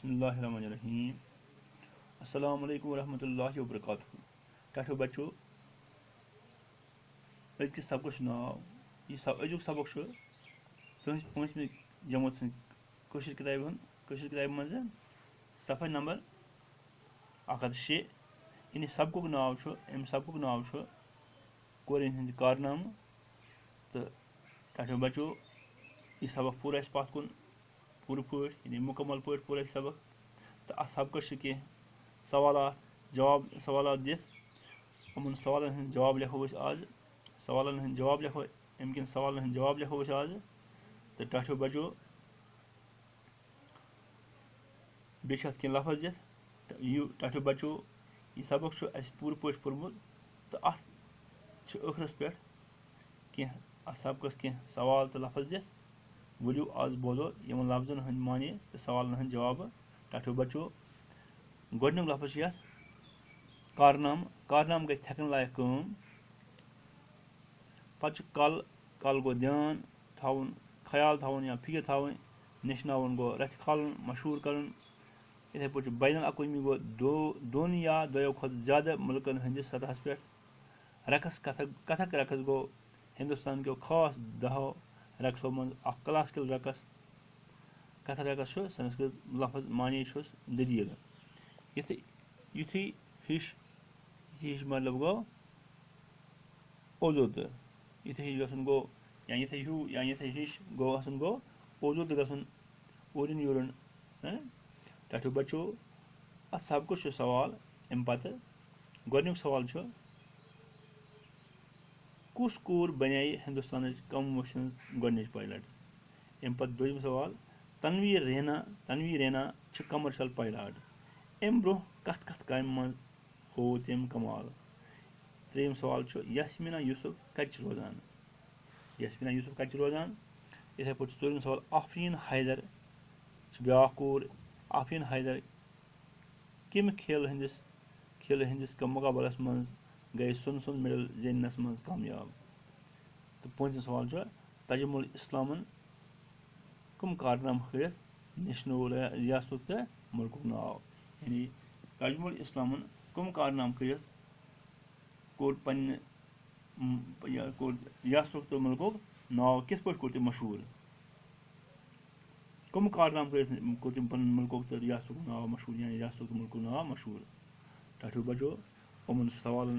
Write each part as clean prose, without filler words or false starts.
बिस्मिल्लाहिर्रहमानिर्रहीम। अस्सलामु अलैकुम वरहमतुल्लाहि वबरकातुहू। टठो बच्चों, अजकिस सबक नाव यह अजुक सबक तुहस पांचमी जमात कशीर किताब मज सफ़र नंबर 106। इन सबक नाव कूरिन हिंद karnaam। तो टठो बच्चों, यह सबक पूरा पत कुन पूरे पे मुकम्मल पे पूरा सबक। तो अत सबकस सवाल दिख उन सवालन जवाब लिखो आज। सवालन हंद जवाब लिखो अमकिन सवालन हंद जवाब लिखो आज। तो टठो बच्चों, बे कह लफज दिख टठो बच्चों, यह सबक अस पूरे पे पोर्मुत। तो अत ٲखरस पे कह सबकस कह सवाल तो लफज दिख वलियो आज बोलो इन लफ्जन हंद माने तो सवालन हंद जवाब। टठो बच्चों, गोडनुक लफज karnaam। karnaam गई थकन लायक कम। पे कल गो ध्यान थवन, ख्याल थवन या फिक्र थवन। नशनावन गो रथ खालन मशहूर कर। इथे पे बैन अक़वामी गो दोन या दो खुद ज़्यादा मुल्कन हंदिस सतहस पे। रकस कथक रकस गो हिंदुस्तान के खास 10 रकसों मज क्लासिकल रकस। कथक रकस संस्कृत लफज माने दलील। युथी हिश मतलब गो ओजो तो युथे हिश गसन गो या युथे हू या युथे हिश गो गसन गो ओजो तो गसन ओरन यूरन। टठो बच्चों, अत सबक सवाल अम पे गोडनुक सवाल कुस कूर बने हिंदुस्तान कौम गोडनिच पायलट। अम पे दोम सवाल तनवीर रैना कमर्शियल पायलट। अम ब्रो कथ काम मज हो तम कमाल। त्रेम सवाल यास्मीना यूसुफ कत रोजान। इथे पे चौरम सवाल आफरीन हैदर ब्या कूर। आफरीन हैदर कम खेल हंदिस मुकाबलस मज गई सुन मेडल जिनस मज कामयाब। तो पंचम सवाल तजमुल इस्लामन कम कारनाम हथ नेशनो रियासत तो मुल्क नाव। यानी तजमुल इस्लामन कम कारनाम कर रियासत तो मुल्क नाव किस पे कोर तम मशहूर। कम कारनाम कर तम पन मुल्क तो रियासत नाव मशहूर यानी रियासत तो मुल्क नाव मशहूर। टठो बच्चों, उन सवाल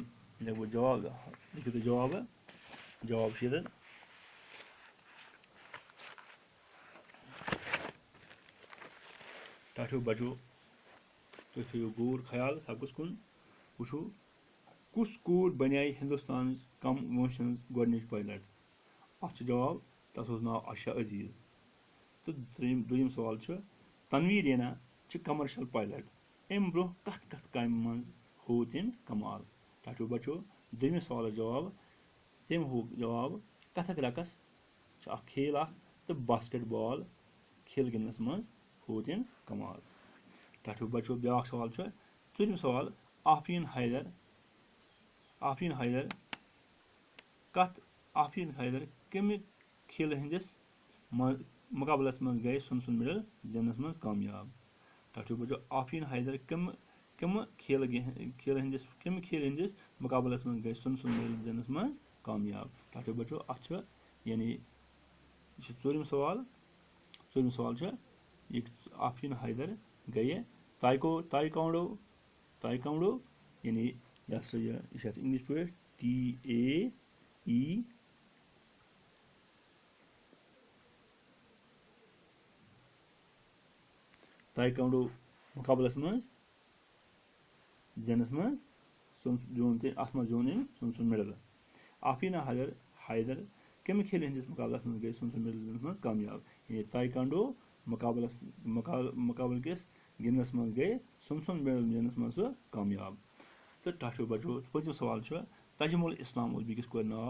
लिखो जवाब लिखित जवाब शीर। टठो बच्चों, तुम थो गौर ख्याल सबकस कुन वो कुस कूर बने हिंदुस्तान कम वंश गोडनिच पायलट। अत जवाब तथ नाव आशा अजीज। तो दोम सवाल तनवीर रैना कमर्शियल पायलट। अम ब्रो कथ काम मज हो तम कमाल। टठो बच्चों, दोमिस सवाल जवाब तम हो जवाब कथक रकस खेल तो बास्केटबॉल खेल गिंदनस मज हो तम कमाल। टठो बच्चों, ब्या सवाल चौरम सवाल आफरीन हैदर कम खेल हंदिस मुकाबलस मज गए सुन मेडल जिनस मज कामयाब। टठो बच्चों, आफरीन हैदर कम खेल हंदिस मुकाबलस मज गए सुन मेडल जिनस मज कामयाब। टठो बच्चों, अत यानी चौरम सवाल आफरीन हैदर गए ताइक्वांडो यानी यह इंग्लिश पे TAE ताइक्वांडो मुकाबलस मज जिनस मज अत मज जोन सुन मेडल। आफरीन हैदर कम खेल हंदिस मुकाबलस मज गई सुन मेडल जिनस मज कामयाब। यानी ताइक्वांडो मुकाबल किस गिंदनस मज गए सुन मेडल जिनस मज कामयाब। तो टठो बच्चों, पचम सवाल तजमुल इस्लाम बेकिस कोर नाव।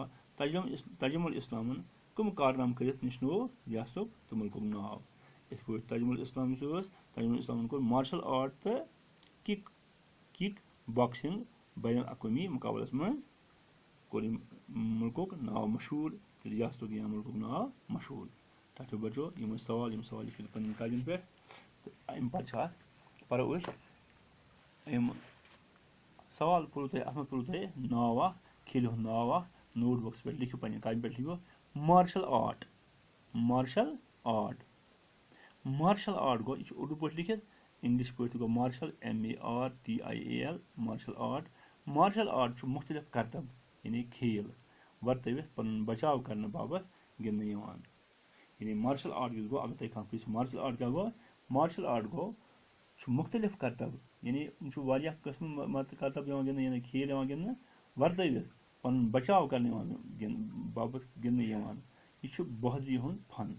तजमुल इस्लामन कम कारनाम कर निशनो रियासत तो मुल्क नाव। इत पे तजमुल इस्लामन कोर मार्शल आर्ट तो किक बॉक्सिंग बैन अक़वामी मुकाबलस मज कोर मुल्क नाव मशहूर रियासत या मुल्क नाव मशहूर। टठो बच्चों, सवाल पे अमि पत्तु परो अस सवाल पुरो तुम अत पुरो तुम नाव खेल हुंद नाव नोट बुक्स पे लिखो पे कॉपी पे लिखो मार्शल आर्ट मार्शल आर्ट गो यह उर्दू पे लिखित इंग्लिश पे गो मार्शल MARTIAL मार्शल आर्ट मुख्तलिफ करतब यानी खेल वर्तवित पन बचाव करने बाबत गिंदने यानी मार्शल आर्ट गो अगर तुम कह मार्शल आर्ट क्या गो मार्शल आर्ट गो मुख्तलिफ करतब यानी कस्म मत करतब गिंदने यानी खेल गिंदने वर्तवित पन बचाव करने बाबत गिंदने यह बहादुरी हुंद फन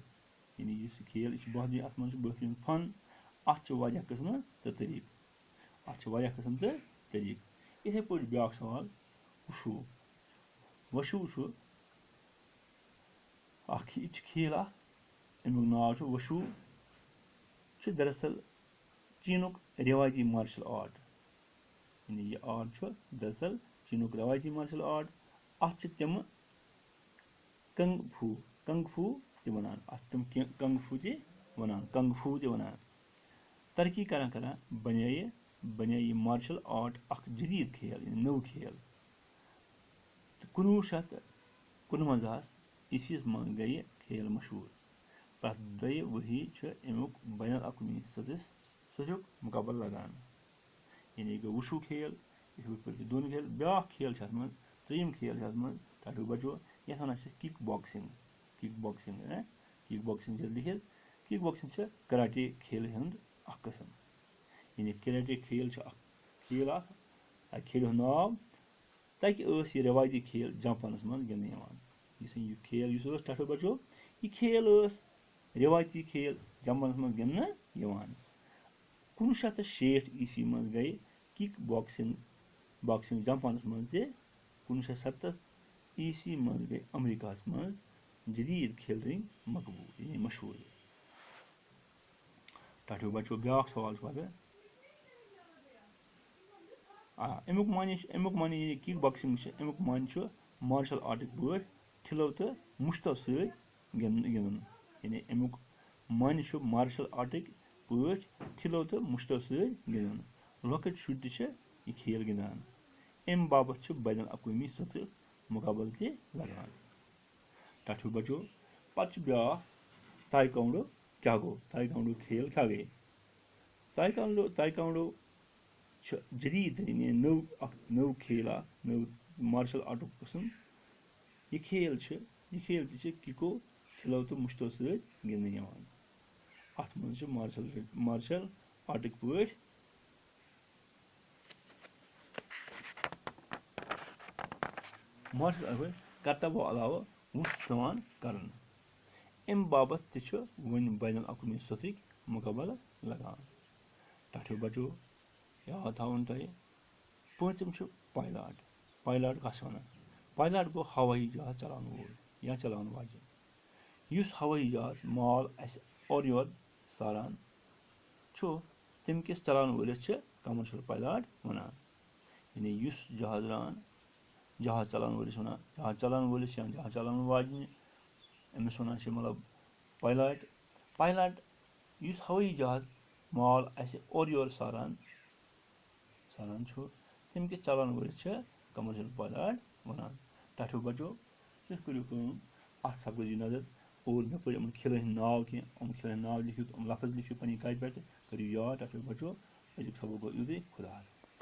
यानी यह खेल यह बहादुरी अत मन बहादुरी हुंद फन अत कस्म तो तरीक इथे पे ब्या सवाल वशु खेल अमुक नाव वशु दरअसल चीनुक रिवायती मार्शल आर्ट यानी यह आर्ट दरअसल चीनुक रिवायती मार्शल आर्ट अत तम कंग फू ते वनान अत तम कंग फू ते वनान तरक्की करा करा बने यह मार्शल आर्ट अख जदीद खेल यानी नव खेल 1949 ईस्वी मं गई खेल मशहूर प्रत दो वही अमुक बैन अवी सतह मुकाबल लगान यानी गो वुशु खेल दोन खेल ब्या खेल त्रीम खेल टाटू बचो ये वन किक बॉक्सिंग लिखित किक बॉक्सिंग कराटे खेल हुंद कस्म यानी कराटे खेल खेल खेल नाव सक यह रिवायती खेल जापानस मं गिंदने यह खेल टाटू बचो यह खेल रिवायती खेल जापानस मं गिंदने 1960 ईस्वी मं गई किक बॉक्सिंग जापानस मं 1970 ईस्वी मं गई अमेरिका मं जदीद खेल रिंग मकबूल यानी मशहूर टाटू बचो ब्या सवाल अमुक मानी किक बॉक्सिंग अमुक मान मार्शल आर्टिक पे ठिलो तो मुश्तो गिंदन यानी अमुक मान मार्शल आर्टिक पे ठिलो तो मुश्तो गिंदन लॉकेट शुर यह खेल गिंदान अम बाबत बैन अवी सतह मुकाबल ते लगान टाटू बचो पत् ब्या ताइक्वांडो क्या गो ताइक्वांडो खेल क्या गई ताइक्वांडो जदीद नव खेल नव मार्शल आर्ट कस्म यह खेल किको ठिलो तो मुश्तो गिंदने अत मं मार्शल आर्टिक पे मार्शल आर्ट करतबो अलावा वुश पेवान करन अम बाबत वन बैन अवी सतह मुकाबल लगान टाटू बचो याद थवन तुम पम पायलट कस वन पायलट गो हवाई जहाज चलान वोल या चलान वाजिन हवाई जहाज माल और योर सारान तम किस चलान वोलिस कमर्शियल पायलट वनान यानी जहाज चलान वोलिस वनान जहाज चलान वोलिस या जहाज चलान वाजिन अमिस वनान मतलब पायलट हवाई जहाज माल और योर सारान तम किस चलान वोलिस कमर्शियल पायलट वनान टाटू बचो तुम करो अत सब दी नजर और मे पे खेल नाव कह नाव लिखो लफज लिखो पे कॉपी पे करो याद टाटू बचो अजुक सबक गो खुदा।